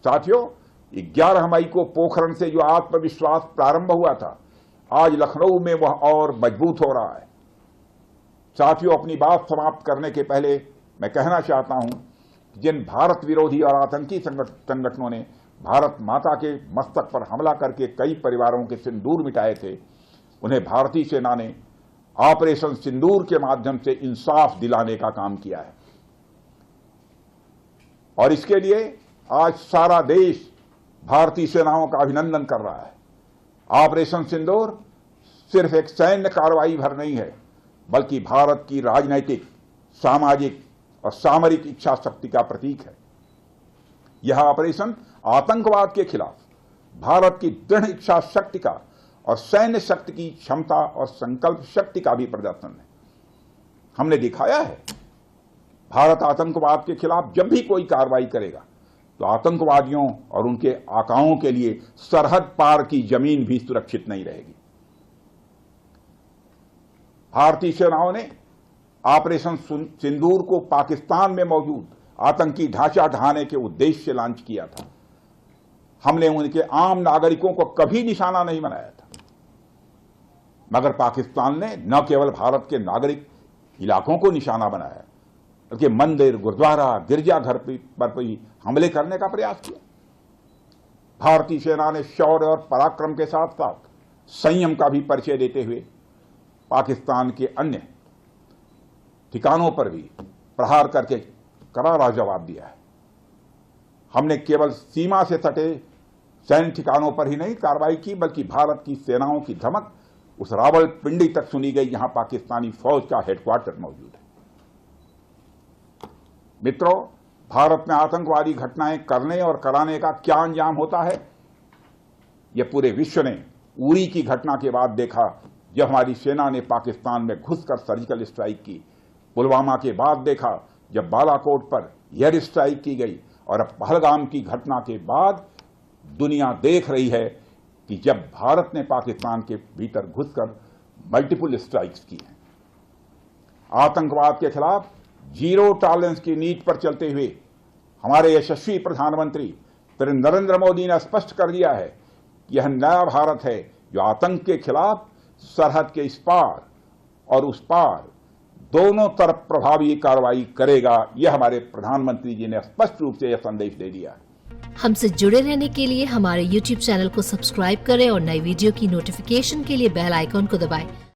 साथियों, 11 मई को पोखरण से जो आत्मविश्वास प्रारंभ हुआ था, आज लखनऊ में वह और मजबूत हो रहा है। साथियों, अपनी बात समाप्त करने के पहले मैं कहना चाहता हूं कि जिन भारत विरोधी और आतंकी संगठनों ने भारत माता के मस्तक पर हमला करके कई परिवारों के सिंदूर मिटाए थे, उन्हें भारतीय सेना ने ऑपरेशन सिंदूर के माध्यम से इंसाफ दिलाने का काम किया है। और इसके लिए आज सारा देश भारतीय सेनाओं का अभिनंदन कर रहा है। ऑपरेशन सिंदूर सिर्फ एक सैन्य कार्रवाई भर नहीं है, बल्कि भारत की राजनैतिक, सामाजिक और सामरिक इच्छा शक्ति का प्रतीक है। यह ऑपरेशन आतंकवाद के खिलाफ भारत की दृढ़ इच्छा शक्ति का और सैन्य शक्ति की क्षमता और संकल्प शक्ति का भी प्रदर्शन है। हमने दिखाया है, भारत आतंकवाद के खिलाफ जब भी कोई कार्रवाई करेगा तो आतंकवादियों और उनके आकाओं के लिए सरहद पार की जमीन भी सुरक्षित नहीं रहेगी। भारतीय सेनाओं ने ऑपरेशन सिंदूर को पाकिस्तान में मौजूद आतंकी ढांचा ढहाने के उद्देश्य से लॉन्च किया था। हमने उनके आम नागरिकों को कभी निशाना नहीं बनाया था, मगर पाकिस्तान ने न केवल भारत के नागरिक इलाकों को निशाना बनाया, बल्कि मंदिर, गुरुद्वारा, गिरजाघर पर भी हमले करने का प्रयास किया। भारतीय सेना ने शौर्य और पराक्रम के साथ साथ संयम का भी परिचय देते हुए पाकिस्तान के अन्य ठिकानों पर भी प्रहार करके करारा जवाब दिया है। हमने केवल सीमा से सटे सैन्य ठिकानों पर ही नहीं कार्रवाई की, बल्कि भारत की सेनाओं की धमक उस रावलपिंडी तक सुनी गई जहां पाकिस्तानी फौज का हेडक्वार्टर मौजूद है। मित्रों, भारत में आतंकवादी घटनाएं करने और कराने का क्या अंजाम होता है, यह पूरे विश्व ने उरी की घटना के बाद देखा, जब हमारी सेना ने पाकिस्तान में घुसकर सर्जिकल स्ट्राइक की। पुलवामा के बाद देखा, जब बालाकोट पर एयर स्ट्राइक की गई, और अब पहलगाम की घटना के बाद दुनिया देख रही है कि जब भारत ने पाकिस्तान के भीतर घुसकर मल्टीपल स्ट्राइक्स की हैं। आतंकवाद के खिलाफ जीरो टॉलरेंस की नीति पर चलते हुए हमारे यशस्वी प्रधानमंत्री श्री नरेंद्र मोदी ने स्पष्ट कर दिया है कि यह नया भारत है जो आतंक के खिलाफ सरहद के इस पार और उस पार दोनों तरफ प्रभावी कार्रवाई करेगा। यह हमारे प्रधानमंत्री जी ने स्पष्ट रूप से यह संदेश दे दिया है। हमसे जुड़े रहने के लिए हमारे YouTube चैनल को सब्सक्राइब करें और नई वीडियो की नोटिफिकेशन के लिए बेल आइकॉन को दबाएं।